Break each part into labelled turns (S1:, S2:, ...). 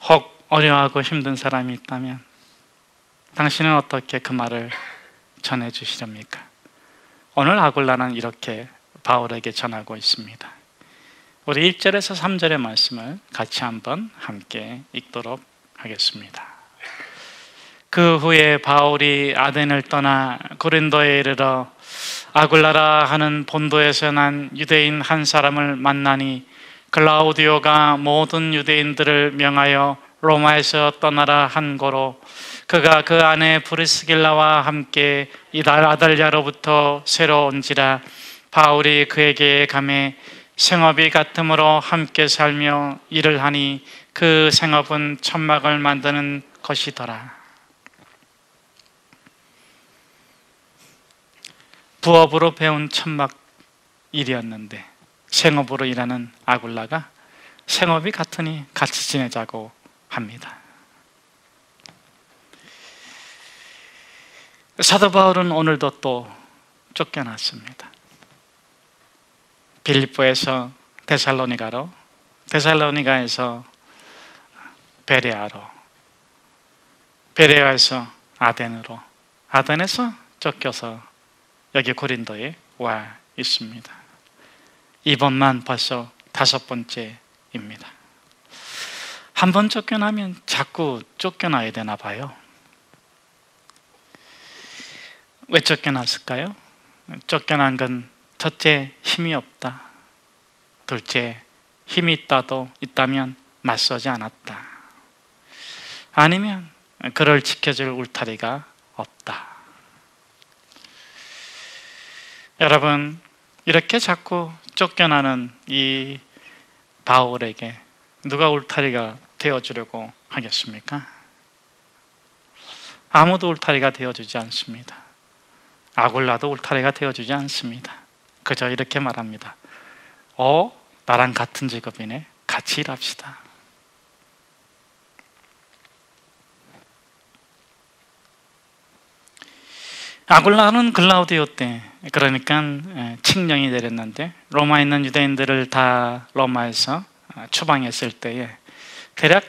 S1: 혹 어려워하고 힘든 사람이 있다면 당신은 어떻게 그 말을 전해주시렵니까? 오늘 아굴라는 이렇게 바울에게 전하고 있습니다. 우리 1절에서 3절의 말씀을 같이 한번 함께 읽도록 하겠습니다. 그 후에 바울이 아덴을 떠나 고린도에 이르러 아굴라라 하는 본도에서 난 유대인 한 사람을 만나니 글라우디오가 모든 유대인들을 명하여 로마에서 떠나라 한 고로 그가 그 아내 브리스길라와 함께 이달 아달랴로부터 새로 온지라 바울이 그에게 가매 생업이 같음으로 함께 살며 일을 하니 그 생업은 천막을 만드는 것이더라. 부업으로 배운 천막 일이었는데 생업으로 일하는 아굴라가 생업이 같으니 같이 지내자고 합니다. 사도 바울은 오늘도 또 쫓겨났습니다. 빌립보에서 데살로니가로, 데살로니가에서 베레아로, 베레아에서 아덴으로, 아덴에서 쫓겨서 여기 고린도에 와 있습니다. 이번만 벌써 5번째입니다. 한 번 쫓겨나면 자꾸 쫓겨나야 되나 봐요. 왜 쫓겨났을까요? 쫓겨난 건 첫째, 힘이 없다. 둘째, 힘이 있다면 맞서지 않았다. 아니면 그를 지켜줄 울타리가 없다. 여러분, 이렇게 자꾸 쫓겨나는 이 바울에게 누가 울타리가 되어주려고 하겠습니까? 아무도 울타리가 되어주지 않습니다. 아굴라도 울타리가 되어주지 않습니다. 그저 이렇게 말합니다. 나랑 같은 직업이네. 같이 일합시다. 아굴라는 글라우디오 때, 그러니까 칙령이 내렸는데 로마에 있는 유대인들을 다 로마에서 추방했을 때에 대략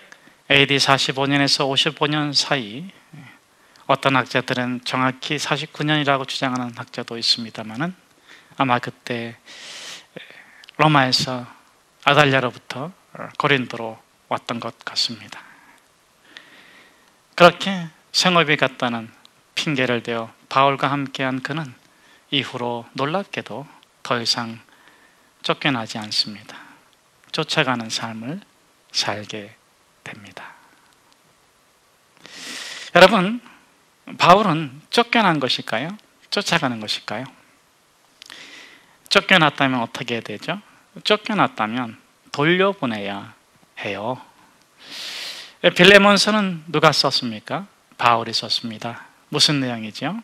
S1: AD 45년에서 55년 사이, 어떤 학자들은 정확히 49년이라고 주장하는 학자도 있습니다만은 아마 그때 로마에서 아달랴로부터 고린도로 왔던 것 같습니다. 그렇게 생업이 같다는 핑계를 대어 바울과 함께한 그는 이후로 놀랍게도 더 이상 쫓겨나지 않습니다. 쫓아가는 삶을 살게 됩니다. 여러분, 바울은 쫓겨난 것일까요? 쫓아가는 것일까요? 쫓겨났다면 어떻게 해야 되죠? 쫓겨났다면 돌려보내야 해요. 빌레몬서는 누가 썼습니까? 바울이 썼습니다. 무슨 내용이죠?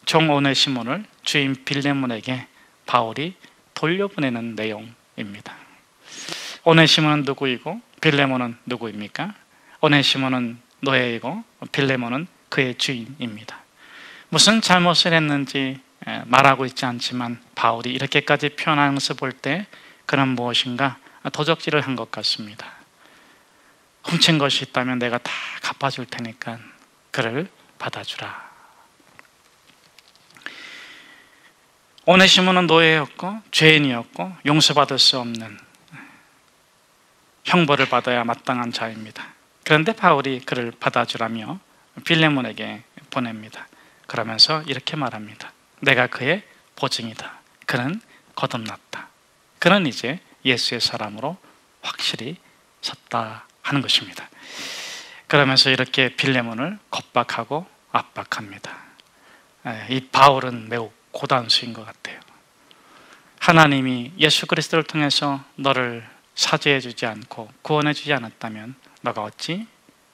S1: 종 오네시모를 주인 빌레몬에게 바울이 돌려보내는 내용입니다. 오네시모는 누구이고 빌레몬은 누구입니까? 오네시모는 노예이고 빌레몬은 그의 주인입니다. 무슨 잘못을 했는지 말하고 있지 않지만 바울이 이렇게까지 표현하는 것을 볼 때 그는 무엇인가 도적질을 한 것 같습니다. 훔친 것이 있다면 내가 다 갚아줄 테니까 그를 받아주라. 오네시모는 노예였고 죄인이었고 용서받을 수 없는 형벌을 받아야 마땅한 자입니다. 그런데 바울이 그를 받아주라며 빌레몬에게 보냅니다. 그러면서 이렇게 말합니다. 내가 그의 보증이다. 그는 거듭났다. 그는 이제 예수의 사람으로 확실히 섰다 하는 것입니다. 그러면서 이렇게 빌레몬을 겁박하고 압박합니다. 이 바울은 매우 고단수인 것 같아요. 하나님이 예수 그리스도를 통해서 너를 사죄해 주지 않고 구원해 주지 않았다면 너가 어찌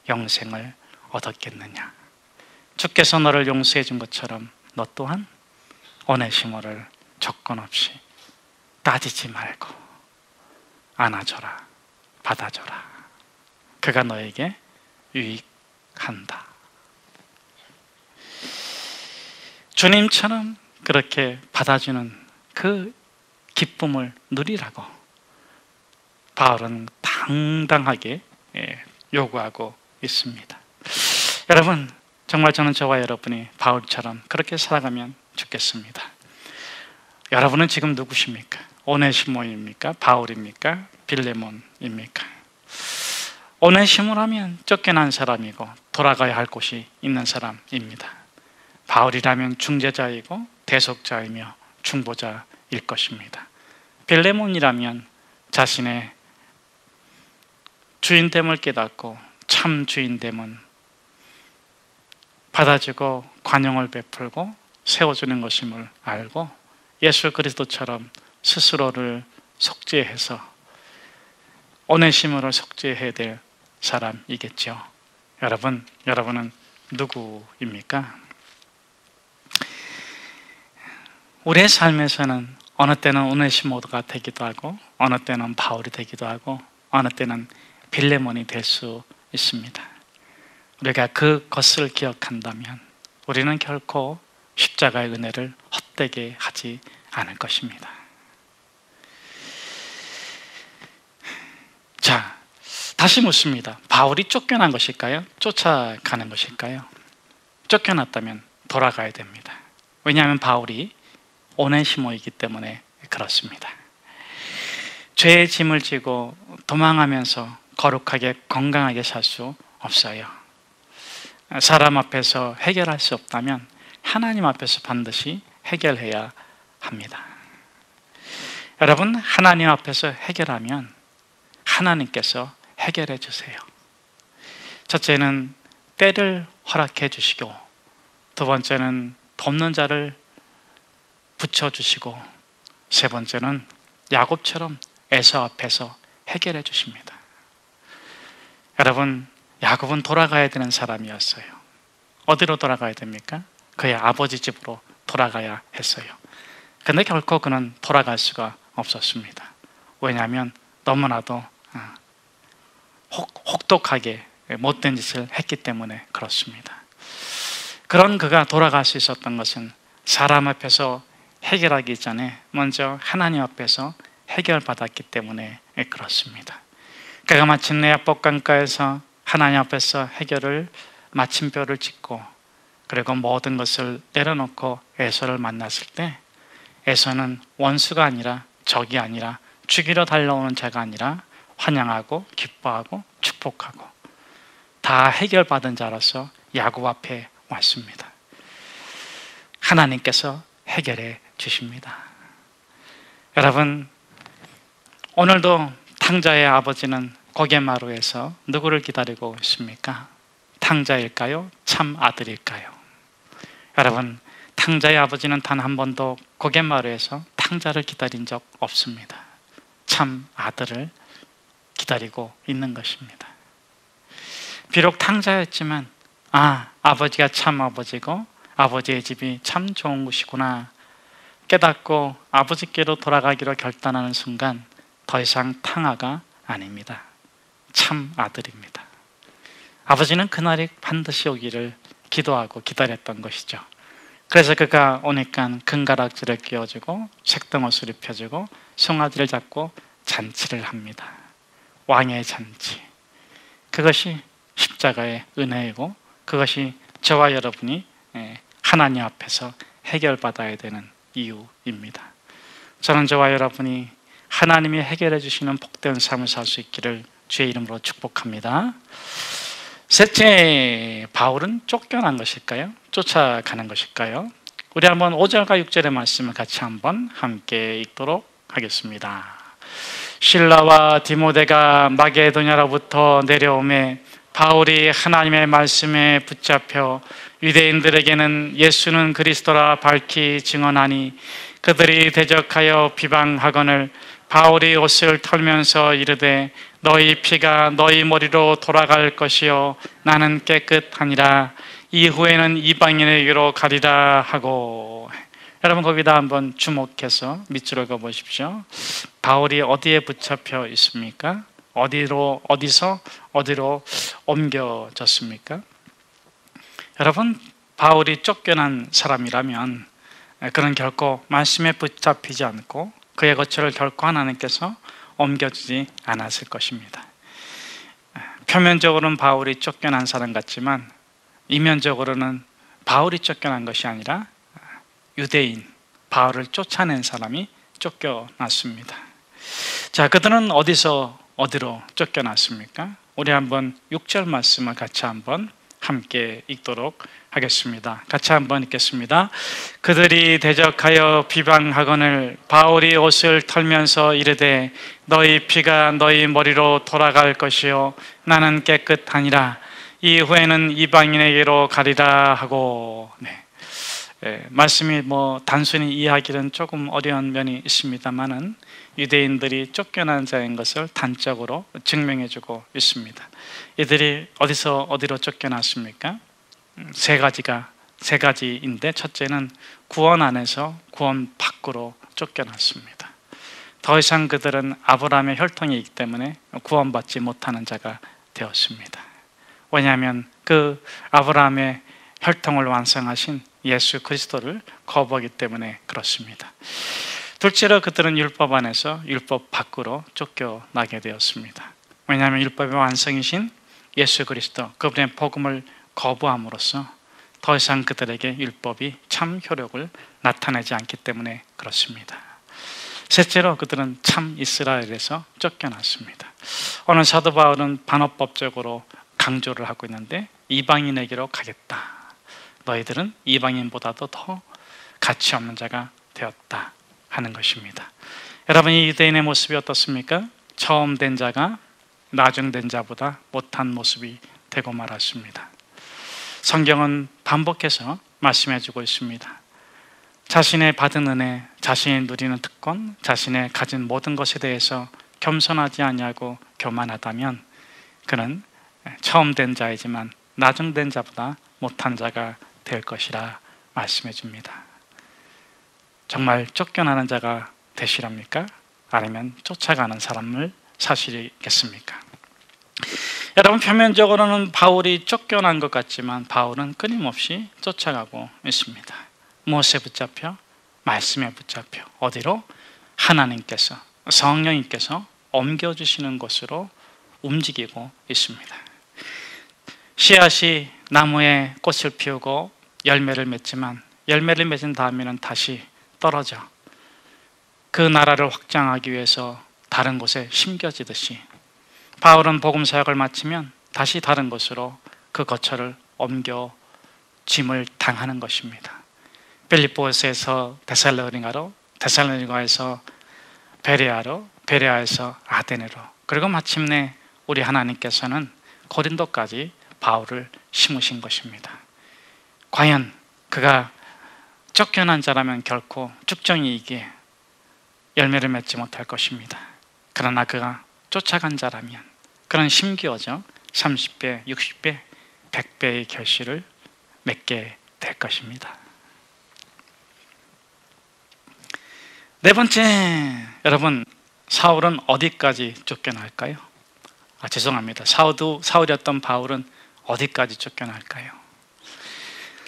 S1: 영생을 얻었겠느냐. 주께서 너를 용서해 준 것처럼 너 또한 오네시모를 조건 없이 따지지 말고 안아줘라, 받아줘라. 그가 너에게 유익한다. 주님처럼 그렇게 받아주는 그 기쁨을 누리라고 바울은 당당하게 요구하고 있습니다. 여러분, 정말 저는 저와 여러분이 바울처럼 그렇게 살아가면 좋겠습니다. 여러분은 지금 누구십니까? 오네시모입니까? 바울입니까? 빌레몬입니까? 오네시모라면 쫓겨난 사람이고 돌아가야 할 곳이 있는 사람입니다. 바울이라면 중재자이고 대속자이며 중보자일 것입니다. 빌레몬이라면 자신의 주인됨을 깨닫고 참 주인됨은 받아주고 관용을 베풀고 세워주는 것임을 알고 예수 그리스도처럼 스스로를 속죄해서 오네시모를 속죄해야 될 사람이겠죠. 여러분은 누구입니까? 우리의 삶에서는 어느 때는 오네시모가 되기도 하고 어느 때는 바울이 되기도 하고 어느 때는 빌레몬이 될 수 있습니다. 우리가 그것을 기억한다면 우리는 결코 십자가의 은혜를 헛되게 하지 않을 것입니다. 자, 다시 묻습니다. 바울이 쫓겨난 것일까요? 쫓아가는 것일까요? 쫓겨났다면 돌아가야 됩니다. 왜냐하면 바울이 오네시모이기 때문에 그렇습니다. 죄의 짐을 지고 도망하면서 거룩하게 건강하게 살 수 없어요. 사람 앞에서 해결할 수 없다면 하나님 앞에서 반드시 해결해야 합니다. 여러분, 하나님 앞에서 해결하면 하나님께서 해결해 주세요. 첫째는 때를 허락해 주시고, 두 번째는 돕는 자를 붙여주시고, 세 번째는 야곱처럼 에서 앞에서 해결해 주십니다. 여러분, 야곱은 돌아가야 되는 사람이었어요. 어디로 돌아가야 됩니까? 그의 아버지 집으로 돌아가야 했어요. 그런데 결코 그는 돌아갈 수가 없었습니다. 왜냐하면 너무나도 혹독하게 못된 짓을 했기 때문에 그렇습니다. 그런 그가 돌아갈 수 있었던 것은 사람 앞에서 해결하기 전에 먼저 하나님 앞에서 해결받았기 때문에 그렇습니다. 그가 마침내 야복강가에서 하나님 앞에서 해결을 마침표를 찍고 그리고 모든 것을 내려놓고 에서를 만났을 때 에서는 원수가 아니라 적이 아니라 죽이러 달려오는 자가 아니라 환영하고 기뻐하고 축복하고 다 해결받은 자로서 야곱 앞에 왔습니다. 하나님께서 해결해 주십니다. 여러분, 오늘도 탕자의 아버지는 고개마루에서 누구를 기다리고 있습니까? 탕자일까요? 참 아들일까요? 여러분, 탕자의 아버지는 단 한 번도 고개마루에서 탕자를 기다린 적 없습니다. 참 아들을 기다리고 있는 것입니다. 비록 탕자였지만 아버지가 참 아버지고 아버지의 집이 참 좋은 곳이구나 깨닫고 아버지께로 돌아가기로 결단하는 순간 더 이상 탕아가 아닙니다. 참 아들입니다. 아버지는 그날이 반드시 오기를 기도하고 기다렸던 것이죠. 그래서 그가 오니까 금가락지를 끼워주고 색동옷을 입혀주고 송아지를 잡고 잔치를 합니다. 왕의 잔치. 그것이 십자가의 은혜이고 그것이 저와 여러분이 하나님 앞에서 해결받아야 되는 이유입니다. 저는 저와 여러분이 하나님이 해결해 주시는 복된 삶을 살 수 있기를 주의 이름으로 축복합니다. 셋째, 바울은 쫓겨난 것일까요? 쫓아가는 것일까요? 우리 한번 5절과 6절의 말씀을 같이 한번 함께 읽도록 하겠습니다. 실라와 디모데가 마게도냐로부터 내려오매 바울이 하나님의 말씀에 붙잡혀 유대인들에게는 예수는 그리스도라 밝히 증언하니 그들이 대적하여 비방하거늘 바울이 옷을 털면서 이르되 너희 피가 너희 머리로 돌아갈 것이요 나는 깨끗하니라 이후에는 이방인에게로 가리라 하고. 여러분 거기다 한번 주목해서 밑줄 읽어 보십시오. 바울이 어디에 붙잡혀 있습니까? 어디서 어디로 옮겨졌습니까? 여러분, 바울이 쫓겨난 사람이라면 그는 결코 말씀에 붙잡히지 않고 그의 거처를 결코 하나님께서 옮겨주지 않았을 것입니다. 표면적으로는 바울이 쫓겨난 사람 같지만 이면적으로는 바울이 쫓겨난 것이 아니라 유대인, 바울을 쫓아낸 사람이 쫓겨났습니다. 자, 그들은 어디로 쫓겨났습니까? 우리 한번 6절 말씀을 같이 한번 함께 읽도록 하겠습니다. 같이 한번 읽겠습니다. 그들이 대적하여 비방하거늘 바울이 옷을 털면서 이르되 너희 피가 너희 머리로 돌아갈 것이요 나는 깨끗하니라. 이후에는 이방인에게로 가리라 하고. 말씀이 단순히 이해하기는 조금 어려운 면이 있습니다만은 유대인들이 쫓겨난 자인 것을 단적으로 증명해주고 있습니다. 이들이 어디로 쫓겨났습니까? 세 가지인데, 첫째는 구원 안에서 구원 밖으로 쫓겨났습니다. 더 이상 그들은 아브라함의 혈통이기 때문에 구원받지 못하는 자가 되었습니다. 왜냐하면 그 아브라함의 혈통을 완성하신 예수 그리스도를 거부하기 때문에 그렇습니다. 둘째로 그들은 율법 안에서 율법 밖으로 쫓겨나게 되었습니다. 왜냐하면 율법의 완성이신 예수 그리스도, 그분의 복음을 거부함으로써 더 이상 그들에게 율법이 참 효력을 나타내지 않기 때문에 그렇습니다. 셋째로 그들은 참 이스라엘에서 쫓겨났습니다. 오늘 사도 바울은 반어법적으로 강조를 하고 있는데 이방인에게로 가겠다. 너희들은 이방인보다도 더 가치 없는 자가 되었다 하는 것입니다. 여러분, 이 유대인의 모습이 어떻습니까? 처음 된 자가 나중된 자보다 못한 모습이 되고 말았습니다. 성경은 반복해서 말씀해주고 있습니다. 자신의 받은 은혜, 자신이 누리는 특권, 자신의 가진 모든 것에 대해서 겸손하지 아니하고 교만하다면 그는 처음 된 자이지만 나중된 자보다 못한 자가 될 것이라 말씀해 줍니다. 정말 쫓겨나는 자가 되시랍니까? 아니면 쫓아가는 사람을 사시겠습니까? 여러분, 표면적으로는 바울이 쫓겨난 것 같지만 바울은 끊임없이 쫓아가고 있습니다. 무엇에 붙잡혀? 말씀에 붙잡혀. 어디로? 하나님께서, 성령님께서 옮겨주시는 곳으로 움직이고 있습니다. 씨앗이 나무에 꽃을 피우고 열매를 맺지만 열매를 맺은 다음에는 다시 떨어져 그 나라를 확장하기 위해서 다른 곳에 심겨지듯이 바울은 복음 사역을 마치면 다시 다른 곳으로 그 거처를 옮겨 짐을 당하는 것입니다. 빌립보에서 데살로니가로, 데살로니가에서 베레아로, 베레아에서 아데네로, 그리고 마침내 우리 하나님께서는 고린도까지 바울을 심으신 것입니다. 과연 그가 쫓겨난 자라면 결코 쭉정이익에 열매를 맺지 못할 것입니다. 그러나 그가 쫓아간 자라면 그는 심기어져 30배, 60배, 100배의 결실을 맺게 될 것입니다. 네 번째, 여러분, 사울은 어디까지 쫓겨날까요? 죄송합니다. 사울이었던 바울은 어디까지 쫓겨날까요?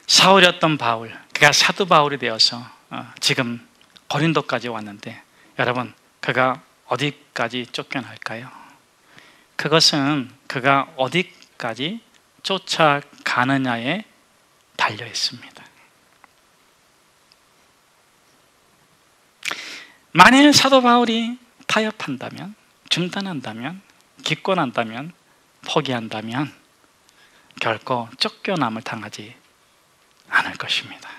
S1: 사울이었던 바울, 그가 사도 바울이 되어서 지금 고린도까지 왔는데 여러분, 그가 어디까지 쫓겨날까요? 그것은 그가 어디까지 쫓아가느냐에 달려 있습니다. 만일 사도 바울이 타협한다면, 중단한다면, 기권한다면, 포기한다면 결코 쫓겨남을 당하지 않을 것입니다.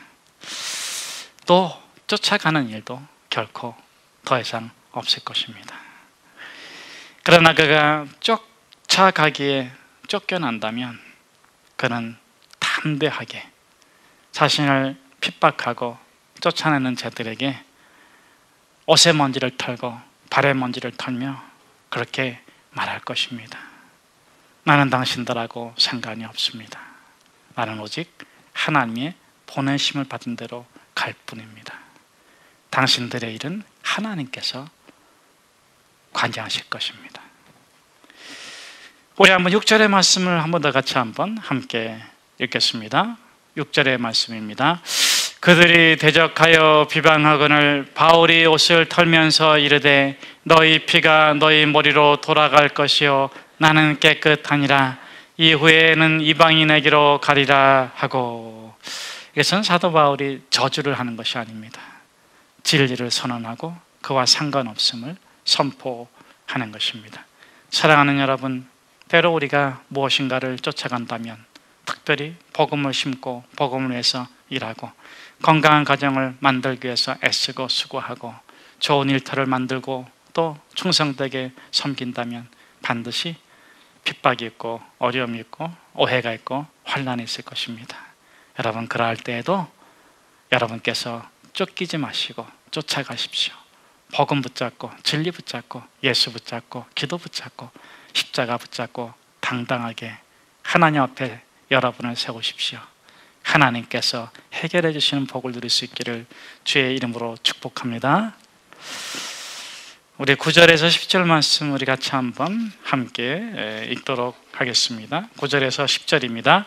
S1: 또 쫓아가는 일도 결코 더 이상 없을 것입니다. 그러나 그가 쫓아가기에 쫓겨난다면 그는 담대하게 자신을 핍박하고 쫓아내는 자들에게 옷의 먼지를 털고 발의 먼지를 털며 그렇게 말할 것입니다. 나는 당신들하고 상관이 없습니다. 나는 오직 하나님의 보내심을 받은 대로 갈 뿐입니다. 당신들의 일은 하나님께서 관장하실 것입니다. 우리 한번 6절의 말씀을 한 번 더 같이 한번 함께 읽겠습니다. 6절의 말씀입니다. 그들이 대적하여 비방하거늘 바울이 옷을 털면서 이르되 너희 피가 너희 머리로 돌아갈 것이요 나는 깨끗하니라. 이후에는 이방인에게로 가리라 하고. 이것은 사도 바울이 저주를 하는 것이 아닙니다. 진리를 선언하고 그와 상관없음을 선포하는 것입니다. 사랑하는 여러분, 때로 우리가 무엇인가를 쫓아간다면, 특별히 복음을 심고 복음을 위해서 일하고 건강한 가정을 만들기 위해서 애쓰고 수고하고 좋은 일터를 만들고 또 충성되게 섬긴다면 반드시 핍박이 있고 어려움이 있고 오해가 있고 환난이 있을 것입니다. 여러분, 그러할 때에도 여러분께서 쫓기지 마시고 쫓아가십시오. 복음 붙잡고 진리 붙잡고 예수 붙잡고 기도 붙잡고 십자가 붙잡고 당당하게 하나님 앞에 여러분을 세우십시오. 하나님께서 해결해 주시는 복을 누릴 수 있기를 주의 이름으로 축복합니다. 우리 9절에서 10절 말씀 우리 같이 한번 함께 읽도록 하겠습니다. 9절에서 10절입니다.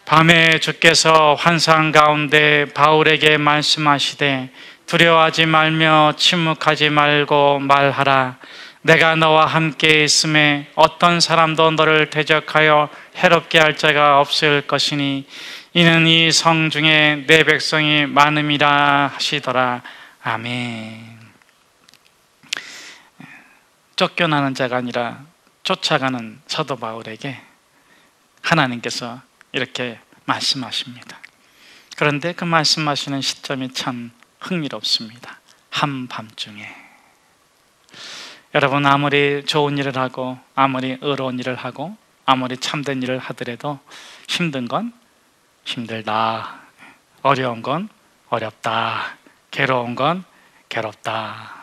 S1: 밤에 주께서 환상 가운데 바울에게 말씀하시되 두려워하지 말며 침묵하지 말고 말하라. 내가 너와 함께 있음에 어떤 사람도 너를 대적하여 해롭게 할 자가 없을 것이니 이는 이 성 중에 내 백성이 많음이라 하시더라. 아멘. 쫓겨나는 자가 아니라 쫓아가는 사도 바울에게 하나님께서 이렇게 말씀하십니다. 그런데 그 말씀하시는 시점이 참 흥미롭습니다. 한밤중에. 여러분, 아무리 좋은 일을 하고 아무리 의로운 일을 하고 아무리 참된 일을 하더라도 힘든 건 힘들다, 어려운 건 어렵다, 괴로운 건 괴롭다,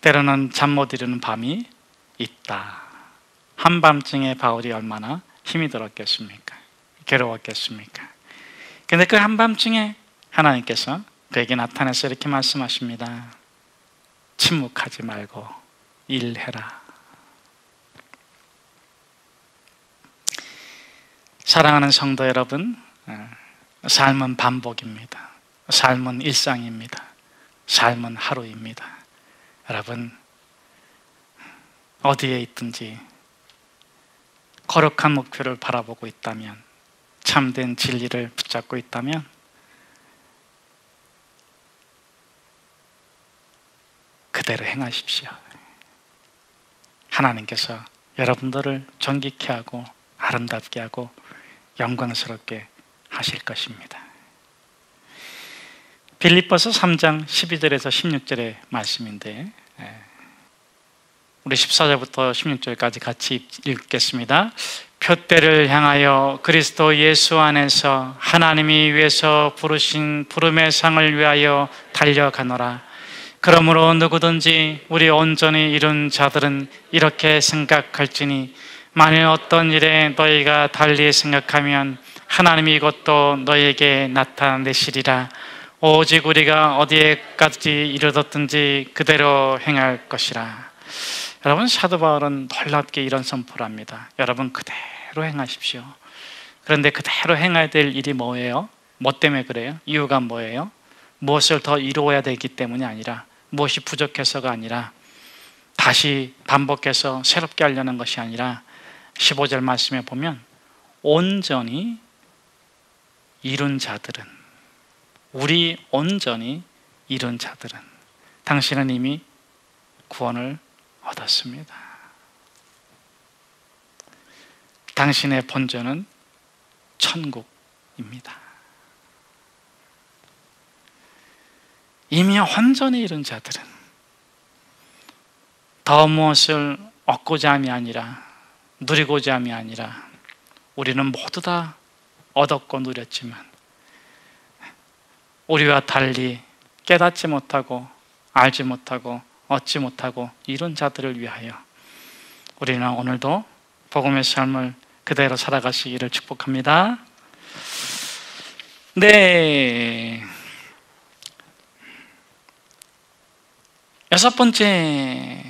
S1: 때로는 잠 못 이루는 밤이 있다. 한밤중에 바울이 얼마나 힘이 들었겠습니까? 괴로웠겠습니까? 근데 그 한밤중에 하나님께서 그에게 나타나서 이렇게 말씀하십니다. 침묵하지 말고 일해라. 사랑하는 성도 여러분, 삶은 반복입니다. 삶은 일상입니다. 삶은 하루입니다. 여러분, 어디에 있든지 거룩한 목표를 바라보고 있다면, 참된 진리를 붙잡고 있다면 그대로 행하십시오. 하나님께서 여러분들을 존귀케 하고 아름답게 하고 영광스럽게 하실 것입니다. 빌립보서 3장 12절에서 16절의 말씀인데 우리 14절부터 16절까지 같이 읽겠습니다. 표대를 향하여 그리스도 예수 안에서 하나님이 위해서 부르신 부름의 상을 위하여 달려가노라. 그러므로 누구든지 우리 온전히 이룬 자들은 이렇게 생각할지니 만일 어떤 일에 너희가 달리 생각하면 하나님이 이것도 너희에게 나타내시리라. 오직 우리가 어디에까지 이르렀든지 그대로 행할 것이라. 여러분, 사도 바울은 놀랍게 이런 선포를 합니다. 여러분, 그대로 행하십시오. 그런데 그대로 행해야 될 일이 뭐예요? 뭐 때문에 그래요? 이유가 뭐예요? 무엇을 더 이루어야 되기 때문이 아니라, 무엇이 부족해서가 아니라, 다시 반복해서 새롭게 하려는 것이 아니라 15절 말씀에 보면 온전히 이룬 자들은, 우리 온전히 이룬 자들은 당신은 이미 구원을 얻었습니다. 당신의 본전은 천국입니다. 이미 온전히 이룬 자들은 더 무엇을 얻고자 함이 아니라, 누리고자 함이 아니라, 우리는 모두 다 얻었고 누렸지만 우리와 달리 깨닫지 못하고 알지 못하고 얻지 못하고 이룬 자들을 위하여 우리는 오늘도 복음의 삶을 그대로 살아가시기를 축복합니다. 네, 여섯 번째,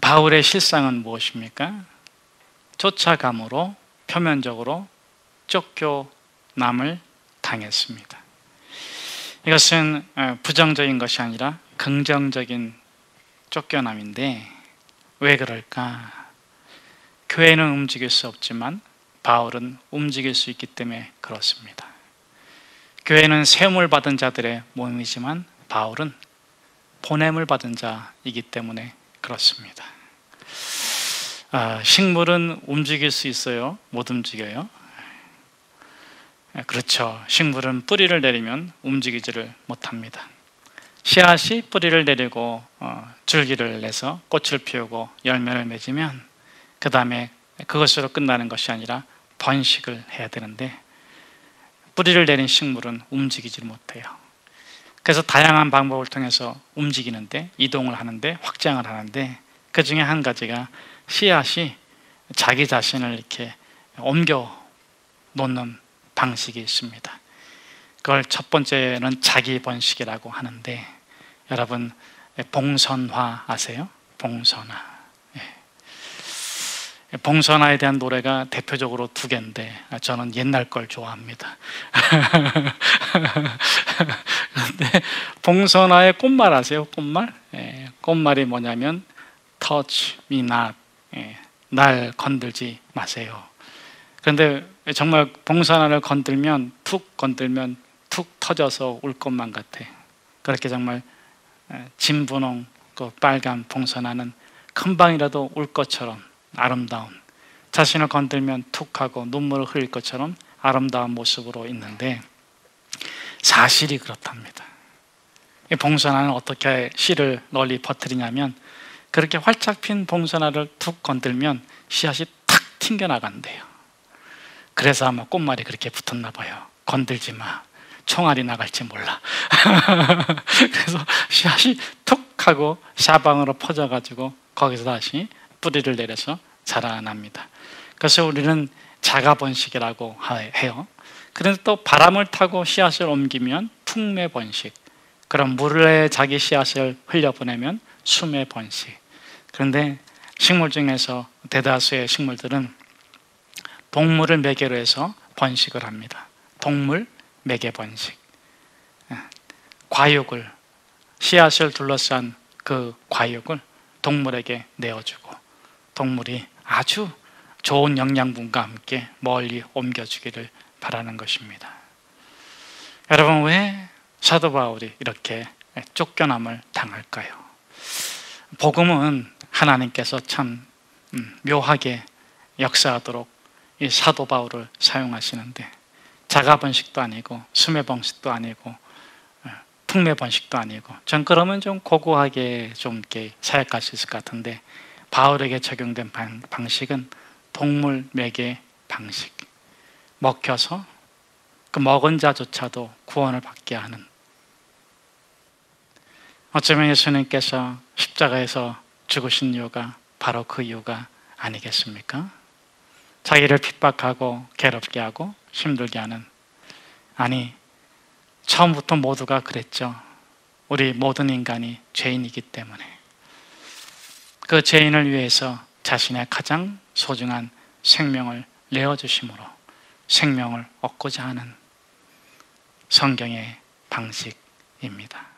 S1: 바울의 실상은 무엇입니까? 쫓아감으로 표면적으로 쫓겨남을 당했습니다. 이것은 부정적인 것이 아니라 긍정적인 쫓겨남인데 왜 그럴까? 교회는 움직일 수 없지만 바울은 움직일 수 있기 때문에 그렇습니다. 교회는 세움을 받은 자들의 모임이지만 바울은 보냄을 받은 자이기 때문에 그렇습니다. 식물은 움직일 수 있어요? 못 움직여요? 그렇죠. 식물은 뿌리를 내리면 움직이지를 못합니다. 씨앗이 뿌리를 내리고 줄기를 내서 꽃을 피우고 열매를 맺으면 그 다음에 그것으로 끝나는 것이 아니라 번식을 해야 되는데 뿌리를 내린 식물은 움직이지 못해요. 그래서 다양한 방법을 통해서 움직이는데, 이동을 하는데, 확장을 하는데, 그 중에 한 가지가 씨앗이 자기 자신을 이렇게 옮겨 놓는 방식이 있습니다. 그걸 첫 번째는 자기 번식이라고 하는데, 여러분 봉선화 아세요? 봉선화. 봉선화에 대한 노래가 대표적으로 두 개인데 저는 옛날 걸 좋아합니다. 그런데 봉선화의 꽃말 아세요? 꽃말? 꽃말이 뭐냐면 touch me not, 날 건들지 마세요. 그런데 정말 봉선화를 건들면 툭 터져서 울 것만 같아. 그렇게 정말 진분홍 그 빨간 봉선화는 금방이라도 울 것처럼 아름다운, 자신을 건들면 툭 하고 눈물을 흘릴 것처럼 아름다운 모습으로 있는데 사실이 그렇답니다. 이 봉선화는 어떻게 씨를 널리 퍼뜨리냐면 그렇게 활짝 핀 봉선화를 툭 건들면 씨앗이 탁 튕겨나간대요. 그래서 아마 꽃말이 그렇게 붙었나 봐요. 건들지 마, 총알이 나갈지 몰라. 그래서 씨앗이 툭 하고 사방으로 퍼져가지고 거기서 다시 뿌리를 내려서 자라납니다. 그래서 우리는 자가 번식이라고 해요. 그런데 또 바람을 타고 씨앗을 옮기면 풍매 번식, 그럼 물에 자기 씨앗을 흘려보내면 수매 번식. 그런데 식물 중에서 대다수의 식물들은 동물을 매개로 해서 번식을 합니다. 동물 매개 번식. 과육을, 씨앗을 둘러싼 그 과육을 동물에게 내어주고 동물이 아주 좋은 영양분과 함께 멀리 옮겨주기를 바라는 것입니다. 여러분, 왜 사도 바울이 이렇게 쫓겨남을 당할까요? 복음은 하나님께서 참 묘하게 역사하도록 이 사도 바울을 사용하시는데 자가 번식도 아니고 수매 번식도 아니고 풍매 번식도 아니고, 전 그러면 좀 고고하게 좀 이렇게 사역할 수 있을 것 같은데 바울에게 적용된 방식은 동물 매개 방식. 먹혀서 그 먹은 자조차도 구원을 받게 하는, 어쩌면 예수님께서 십자가에서 죽으신 이유가 바로 그 이유가 아니겠습니까? 자기를 핍박하고 괴롭게 하고 힘들게 하는, 아니 처음부터 모두가 그랬죠. 우리 모든 인간이 죄인이기 때문에 그 죄인을 위해서 자신의 가장 소중한 생명을 내어주심으로 생명을 얻고자 하는 성경의 방식입니다.